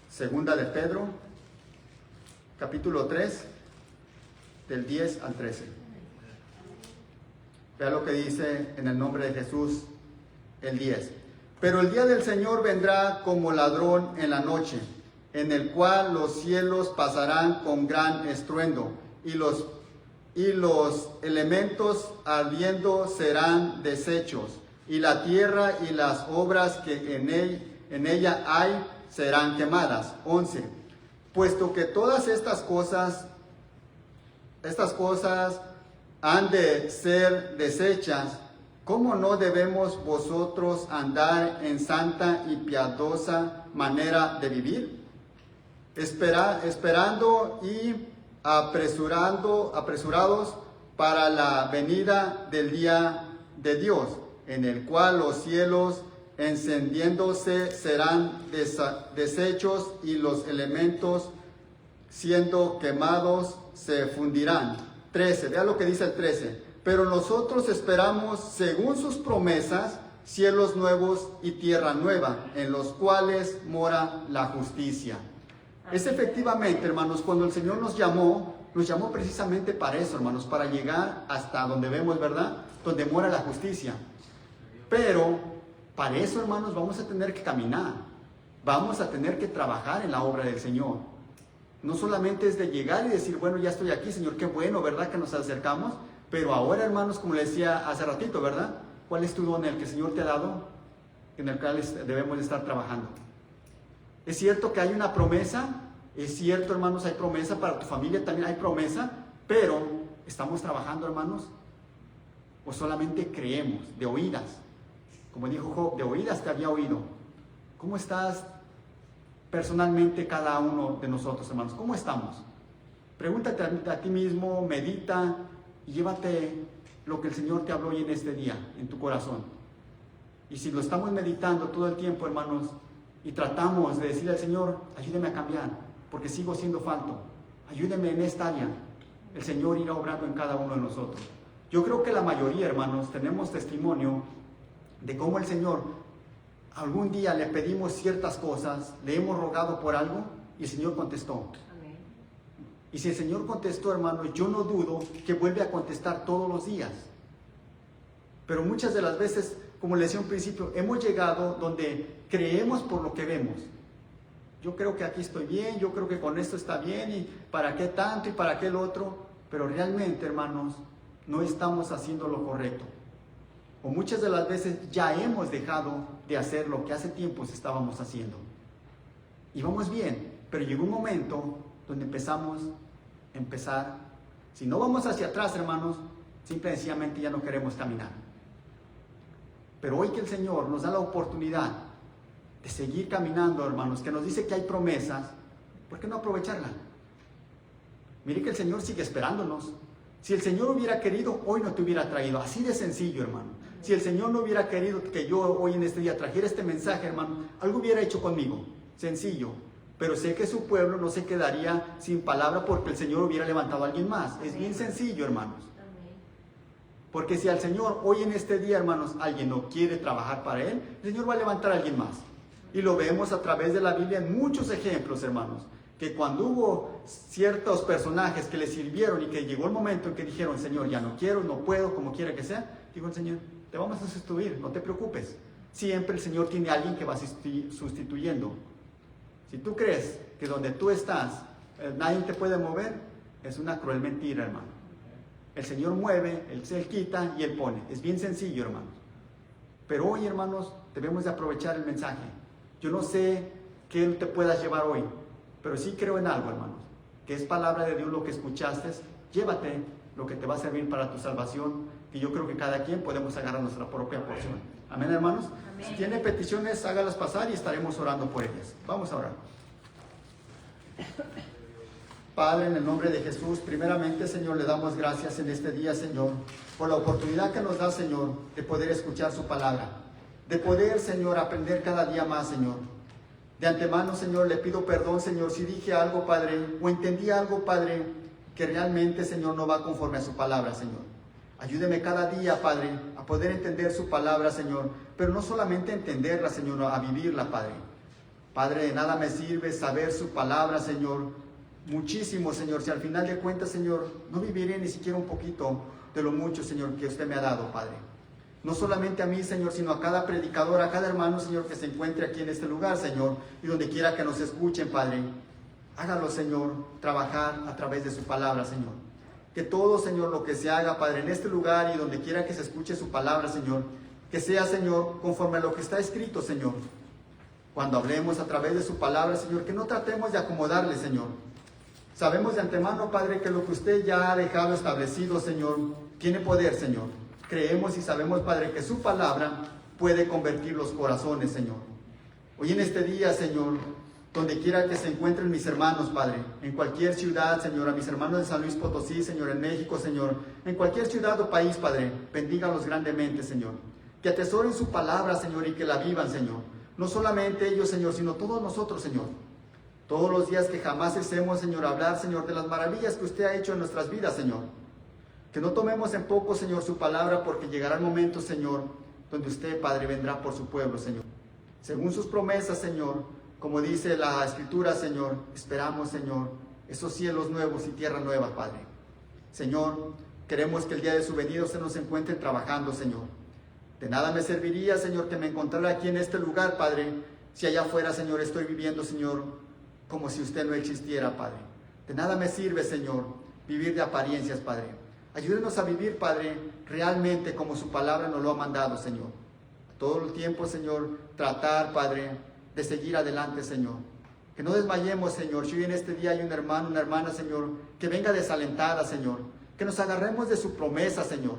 Segunda de Pedro, capítulo 3, del 10 al 13. Vea lo que dice en el nombre de Jesús el 10. Pero el día del Señor vendrá como ladrón en la noche, en el cual los cielos pasarán con gran estruendo, y los elementos ardiendo serán deshechos, y la tierra y las obras que en ella hay serán quemadas. 11. Puesto que todas estas cosas han de ser deshechas, ¿cómo no debemos vosotros andar en santa y piadosa manera de vivir? Esperando y apresurados para la venida del día de Dios, en el cual los cielos encendiéndose serán deshechos y los elementos siendo quemados se fundirán. 13, vea lo que dice el 13. Pero nosotros esperamos, según sus promesas, cielos nuevos y tierra nueva, en los cuales mora la justicia. Es efectivamente, hermanos, cuando el Señor nos llamó precisamente para eso, hermanos, para llegar hasta donde vemos, ¿verdad? Donde mora la justicia. Pero para eso, hermanos, vamos a tener que caminar. Vamos a tener que trabajar en la obra del Señor. No solamente es de llegar y decir, bueno, ya estoy aquí, Señor, qué bueno, ¿verdad? Que nos acercamos. Pero ahora, hermanos, como le decía hace ratito, ¿verdad? ¿Cuál es tu don en el que el Señor te ha dado? En el cual debemos de estar trabajando. Es cierto que hay una promesa. Es cierto, hermanos, hay promesa para tu familia, también hay promesa. Pero, ¿estamos trabajando, hermanos? ¿O solamente creemos de oídas? Como dijo Job, de oídas te había oído. ¿Cómo estás personalmente cada uno de nosotros, hermanos? ¿Cómo estamos? Pregúntate a ti mismo, medita y llévate lo que el Señor te habló hoy en este día, en tu corazón. Y si lo estamos meditando todo el tiempo, hermanos, y tratamos de decirle al Señor, ayúdame a cambiar, porque sigo siendo falto. Ayúdame en esta área. El Señor irá obrando en cada uno de nosotros. Yo creo que la mayoría, hermanos, tenemos testimonio de cómo el Señor, algún día le pedimos ciertas cosas, le hemos rogado por algo y el Señor contestó. Amén. Y si el Señor contestó, hermanos, yo no dudo que vuelve a contestar todos los días. Pero muchas de las veces, como le decía al principio, hemos llegado donde creemos por lo que vemos. Yo creo que aquí estoy bien, yo creo que con esto está bien, y para qué tanto y para qué el otro. Pero realmente, hermanos, no estamos haciendo lo correcto. O muchas de las veces ya hemos dejado de hacer lo que hace tiempos estábamos haciendo. Y vamos bien, pero llegó un momento donde empezar. Si no vamos hacia atrás, hermanos, simple y sencillamente ya no queremos caminar. Pero hoy que el Señor nos da la oportunidad de seguir caminando, hermanos, que nos dice que hay promesas, ¿por qué no aprovecharla? Mire que el Señor sigue esperándonos. Si el Señor hubiera querido, hoy no te hubiera traído. Así de sencillo, hermano. Si el Señor no hubiera querido que yo hoy en este día trajera este mensaje, hermano, algo hubiera hecho conmigo. Sencillo. Pero sé que su pueblo no se quedaría sin palabra porque el Señor hubiera levantado a alguien más. Es bien sencillo, hermanos. Porque si al Señor hoy en este día, hermanos, alguien no quiere trabajar para Él, el Señor va a levantar a alguien más. Y lo vemos a través de la Biblia en muchos ejemplos, hermanos. Que cuando hubo ciertos personajes que le sirvieron y que llegó el momento en que dijeron, Señor, ya no quiero, no puedo, como quiera que sea, dijo el Señor, te vamos a sustituir, no te preocupes. Siempre el Señor tiene a alguien que va sustituyendo. Si tú crees que donde tú estás nadie te puede mover, es una cruel mentira, hermano. El Señor mueve, Él quita y Él pone. Es bien sencillo, hermanos. Pero hoy, hermanos, debemos de aprovechar el mensaje. Yo no sé qué te puedas llevar hoy, pero sí creo en algo, hermanos. que es palabra de Dios lo que escuchaste, llévate lo que te va a servir para tu salvación, que yo creo que cada quien podemos agarrar nuestra propia porción. Amén, hermanos. Amén. Si tiene peticiones, hágalas pasar y estaremos orando por ellas. Vamos a orar. Padre, en el nombre de Jesús, primeramente, Señor, le damos gracias en este día, Señor, por la oportunidad que nos da, Señor, de poder escuchar su palabra, de poder, Señor, aprender cada día más, Señor. De antemano, Señor, le pido perdón, Señor, si dije algo, Padre, o entendí algo, Padre, que realmente, Señor, no va conforme a su palabra, Señor. Ayúdeme cada día, Padre, a poder entender su palabra, Señor, pero no solamente entenderla, Señor, a vivirla, Padre. Padre, de nada me sirve saber su palabra, Señor, muchísimo, Señor, si al final de cuentas, Señor, no viviré ni siquiera un poquito de lo mucho, Señor, que usted me ha dado, Padre. No solamente a mí, Señor, sino a cada predicador, a cada hermano, Señor, que se encuentre aquí en este lugar, Señor, y donde quiera que nos escuchen, Padre. Hágalo, Señor, trabajar a través de su palabra, Señor. Que todo, Señor, lo que se haga, Padre, en este lugar y donde quiera que se escuche su palabra, Señor, que sea, Señor, conforme a lo que está escrito, Señor. Cuando hablemos a través de su palabra, Señor, que no tratemos de acomodarle, Señor. Sabemos de antemano, Padre, que lo que usted ya ha dejado establecido, Señor, tiene poder, Señor. Creemos y sabemos, Padre, que su palabra puede convertir los corazones, Señor. Hoy en este día, Señor, donde quiera que se encuentren mis hermanos, Padre, en cualquier ciudad, Señor, a mis hermanos de San Luis Potosí, Señor, en México, Señor, en cualquier ciudad o país, Padre, bendígalos grandemente, Señor. Que atesoren su palabra, Señor, y que la vivan, Señor. No solamente ellos, Señor, sino todos nosotros, Señor. Todos los días que jamás cesemos, Señor, hablar, Señor, de las maravillas que usted ha hecho en nuestras vidas, Señor. Que no tomemos en poco, Señor, su palabra, porque llegará el momento, Señor, donde usted, Padre, vendrá por su pueblo, Señor. Según sus promesas, Señor, como dice la Escritura, Señor, esperamos, Señor, esos cielos nuevos y tierra nueva, Padre. Señor, queremos que el día de su venida se nos encuentre trabajando, Señor. De nada me serviría, Señor, que me encontrara aquí en este lugar, Padre, si allá afuera, Señor, estoy viviendo, Señor, como si usted no existiera, Padre. De nada me sirve, Señor, vivir de apariencias, Padre. Ayúdenos a vivir, Padre, realmente como su palabra nos lo ha mandado, Señor. Todo el tiempo, Señor, tratar, Padre, de seguir adelante, Señor. Que no desmayemos, Señor. Si hoy en este día hay un hermano, una hermana, Señor, que venga desalentada, Señor. Que nos agarremos de su promesa, Señor.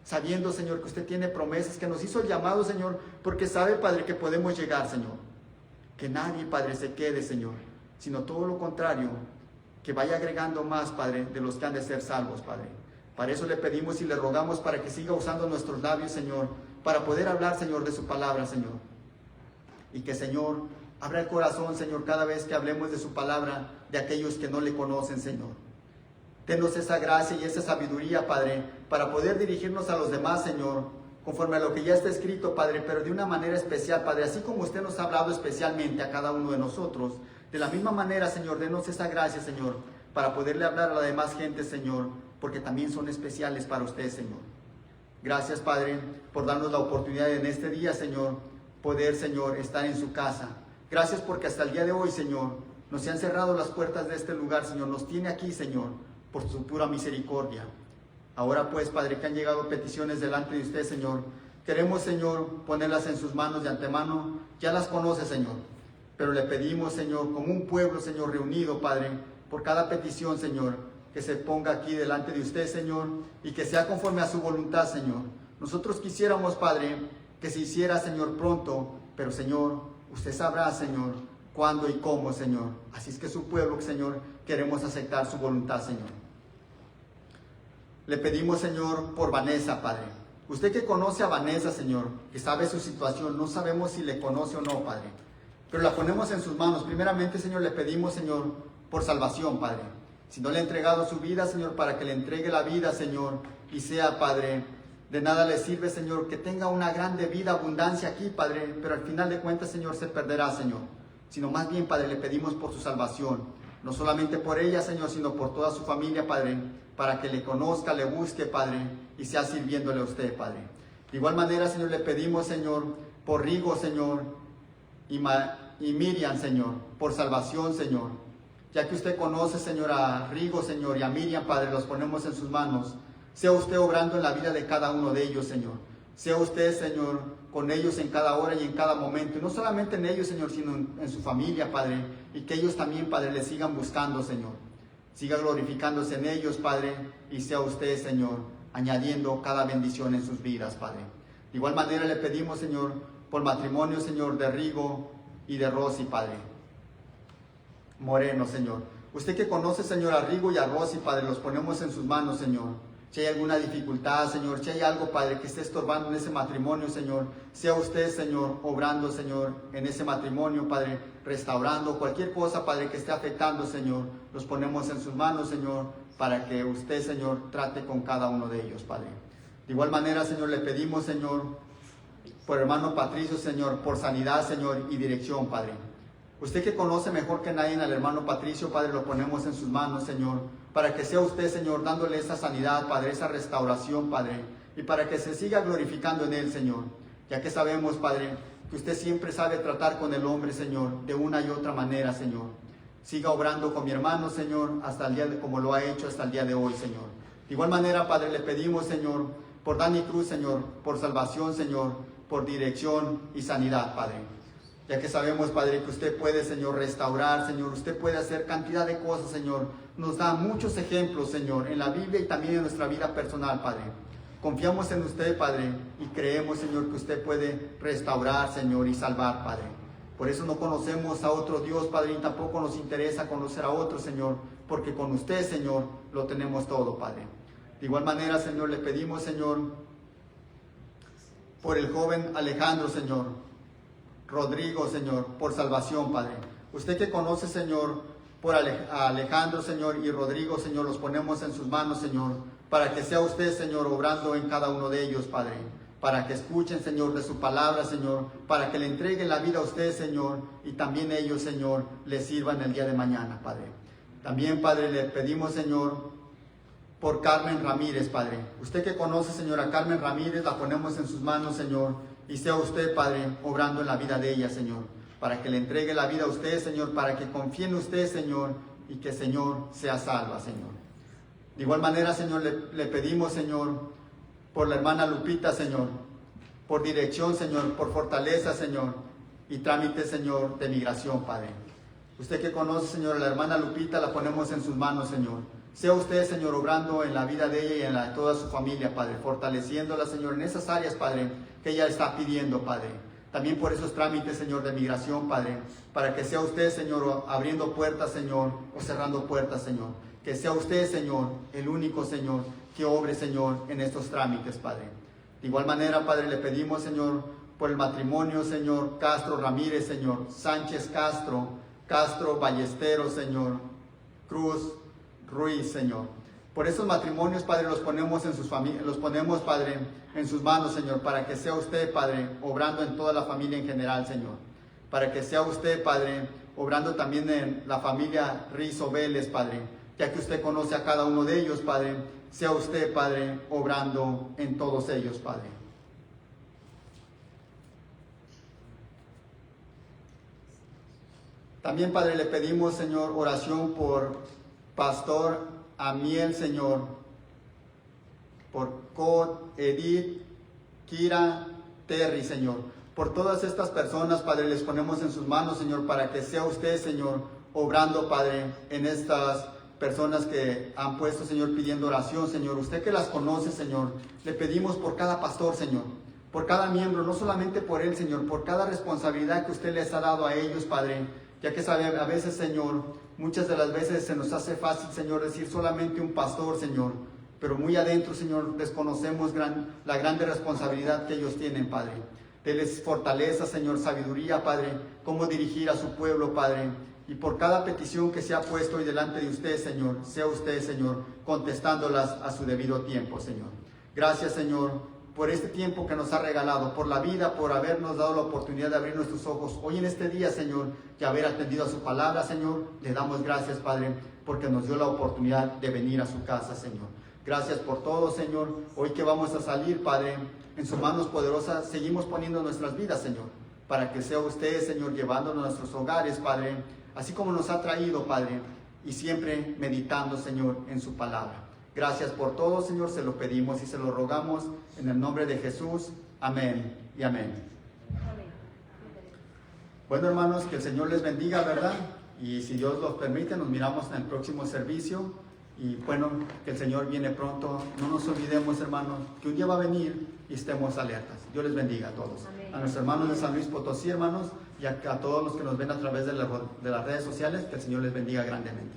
Sabiendo, Señor, que usted tiene promesas, que nos hizo el llamado, Señor, porque sabe, Padre, que podemos llegar, Señor. Que nadie, Padre, se quede, Señor, sino todo lo contrario, que vaya agregando más, Padre, de los que han de ser salvos, Padre. Para eso le pedimos y le rogamos para que siga usando nuestros labios, Señor, para poder hablar, Señor, de su palabra, Señor. Y que, Señor, abra el corazón, Señor, cada vez que hablemos de su palabra, de aquellos que no le conocen, Señor. Denos esa gracia y esa sabiduría, Padre, para poder dirigirnos a los demás, Señor, conforme a lo que ya está escrito, Padre, pero de una manera especial, Padre, así como usted nos ha hablado especialmente a cada uno de nosotros. De la misma manera, Señor, denos esa gracia, Señor, para poderle hablar a la demás gente, Señor, porque también son especiales para usted, Señor. Gracias, Padre, por darnos la oportunidad en este día, Señor, poder, Señor, estar en su casa. Gracias porque hasta el día de hoy, Señor, nos se han cerrado las puertas de este lugar, Señor. Nos tiene aquí, Señor, por su pura misericordia. Ahora, pues, Padre, que han llegado peticiones delante de usted, Señor, queremos, Señor, ponerlas en sus manos de antemano. Ya las conoce, Señor. Pero le pedimos, Señor, como un pueblo, Señor, reunido, Padre, por cada petición, Señor, que se ponga aquí delante de usted, Señor, y que sea conforme a su voluntad, Señor. Nosotros quisiéramos, Padre, que se hiciera, Señor, pronto, pero, Señor, usted sabrá, Señor, cuándo y cómo, Señor. Así es que su pueblo, Señor, queremos aceptar su voluntad, Señor. Le pedimos, Señor, por Vanessa, Padre. Usted que conoce a Vanessa, Señor, que sabe su situación, no sabemos si le conoce o no, Padre. Pero la ponemos en sus manos. Primeramente, Señor, le pedimos, Señor, por salvación, Padre. Si no le ha entregado su vida, Señor, para que le entregue la vida, Señor, y sea, Padre, de nada le sirve, Señor, que tenga una grande vida, abundancia aquí, Padre, pero al final de cuentas, Señor, se perderá, Señor. Sino más bien, Padre, le pedimos por su salvación. No solamente por ella, Señor, sino por toda su familia, Padre, para que le conozca, le busque, Padre, y sea sirviéndole a usted, Padre. De igual manera, Señor, le pedimos, Señor, por Rigo, Señor, y Miriam, Señor, por salvación, Señor. Ya que usted conoce, Señor, a Rigo, Señor, y a Miriam, Padre, los ponemos en sus manos. Sea usted obrando en la vida de cada uno de ellos, Señor. Sea usted, Señor, con ellos en cada hora y en cada momento. Y no solamente en ellos, Señor, sino en su familia, Padre. Y que ellos también, Padre, le sigan buscando, Señor. siga glorificándose en ellos, Padre, y sea usted, Señor, añadiendo cada bendición en sus vidas, Padre. De igual manera le pedimos, Señor, por matrimonio, Señor, de Rigo y de Rosy, Padre Moreno, Señor. Usted que conoce, Señor, a Rigo y a Rosy, Padre, los ponemos en sus manos, Señor. Si hay alguna dificultad, Señor, si hay algo, Padre, que esté estorbando en ese matrimonio, Señor, sea usted, Señor, obrando, Señor, en ese matrimonio, Padre, restaurando cualquier cosa, Padre, que esté afectando, Señor, los ponemos en sus manos, Señor, para que usted, Señor, trate con cada uno de ellos, Padre. De igual manera, Señor, le pedimos, Señor, por hermano Patricio, Señor, por sanidad, Señor, y dirección, Padre. Usted que conoce mejor que nadie al hermano Patricio, Padre, lo ponemos en sus manos, Señor, para que sea usted, Señor, dándole esa sanidad, Padre, esa restauración, Padre, y para que se siga glorificando en él, Señor, ya que sabemos, Padre, que usted siempre sabe tratar con el hombre, Señor, de una y otra manera, Señor. Siga obrando con mi hermano, Señor, hasta el día de, como lo ha hecho hasta el día de hoy, Señor. De igual manera, Padre, le pedimos, Señor, por Dani Cruz, Señor, por salvación, Señor, por dirección y sanidad, Padre. Ya que sabemos, Padre, que usted puede, Señor, restaurar, Señor, usted puede hacer cantidad de cosas, Señor. Nos da muchos ejemplos, Señor, en la Biblia y también en nuestra vida personal, Padre. Confiamos en usted, Padre, y creemos, Señor, que usted puede restaurar, Señor, y salvar, Padre. Por eso no conocemos a otro Dios, Padre, y tampoco nos interesa conocer a otro, Señor, porque con usted, Señor, lo tenemos todo, Padre. De igual manera, Señor, le pedimos, Señor, por el joven Alejandro, Señor, Rodrigo, Señor, por salvación, Padre. Usted que conoce, Señor, por Alejandro, Señor, y Rodrigo, Señor, los ponemos en sus manos, Señor, para que sea usted, Señor, obrando en cada uno de ellos, Padre. Para que escuchen, Señor, de su palabra, Señor, para que le entreguen la vida a usted, Señor, y también ellos, Señor, le sirvan el día de mañana, Padre. También, Padre, le pedimos, Señor, por Carmen Ramírez, Padre. Usted que conoce, Señor, a Carmen Ramírez, la ponemos en sus manos, Señor, y sea usted, Padre, obrando en la vida de ella, Señor, para que le entregue la vida a usted, Señor, para que confíe en usted, Señor, y que, Señor, sea salva, Señor. De igual manera, Señor, le pedimos, Señor, por la hermana Lupita, Señor, por dirección, Señor, por fortaleza, Señor, y trámite, Señor, de migración, Padre. Usted que conoce, Señor, a la hermana Lupita, la ponemos en sus manos, Señor. Sea usted, Señor, obrando en la vida de ella y en la de toda su familia, Padre, fortaleciéndola, Señor, en esas áreas, Padre, que ella está pidiendo, Padre. También por esos trámites, Señor, de migración, Padre, para que sea usted, Señor, abriendo puertas, Señor, o cerrando puertas, Señor. Que sea usted, Señor, el único, Señor, que obre, Señor, en estos trámites, Padre. De igual manera, Padre, le pedimos, Señor, por el matrimonio, Señor, Castro Ramírez, Señor, Sánchez Castro, Castro Ballesteros, Señor, Cruz Ruiz, Señor. Por esos matrimonios, Padre, los ponemos en sus familias, los ponemos, Padre, en sus manos, Señor, para que sea usted, Padre, obrando en toda la familia en general, Señor. Para que sea usted, Padre, obrando también en la familia Rizo Vélez, Padre, ya que usted conoce a cada uno de ellos, Padre. Sea usted, Padre, obrando en todos ellos, Padre. También, Padre, le pedimos, Señor, oración por Pastor Amiel, Señor, por Cod, Edith, Kira, Terry, Señor. Por todas estas personas, Padre, les ponemos en sus manos, Señor, para que sea usted, Señor, obrando, Padre, en estas personas que han puesto, Señor, pidiendo oración, Señor. Usted que las conoce, Señor, le pedimos por cada pastor, Señor, por cada miembro, no solamente por él, Señor, por cada responsabilidad que usted les ha dado a ellos, Padre, ya que sabe, a veces, Señor, muchas de las veces se nos hace fácil, Señor, decir solamente un pastor, Señor, pero muy adentro, Señor, desconocemos la grande responsabilidad que ellos tienen, Padre. Deles fortaleza, Señor, sabiduría, Padre, cómo dirigir a su pueblo, Padre. Y por cada petición que se ha puesto hoy delante de usted, Señor, sea usted, Señor, contestándolas a su debido tiempo, Señor. Gracias, Señor, por este tiempo que nos ha regalado, por la vida, por habernos dado la oportunidad de abrir nuestros ojos hoy en este día, Señor, y haber atendido a su palabra, Señor. Le damos gracias, Padre, porque nos dio la oportunidad de venir a su casa, Señor. Gracias por todo, Señor. Hoy que vamos a salir, Padre, en sus manos poderosas, seguimos poniendo nuestras vidas, Señor, para que sea usted, Señor, llevándonos a nuestros hogares, Padre, así como nos ha traído, Padre, y siempre meditando, Señor, en su palabra. Gracias por todo, Señor, se lo pedimos y se lo rogamos en el nombre de Jesús. Amén y amén. Bueno, hermanos, que el Señor les bendiga, ¿verdad? Y si Dios los permite, nos miramos en el próximo servicio. Y bueno, que el Señor viene pronto. No nos olvidemos, hermanos, que un día va a venir y estemos alertas. Dios les bendiga a todos. Amén. A nuestros hermanos de San Luis Potosí, hermanos, y a todos los que nos ven a través de las redes sociales, que el Señor les bendiga grandemente.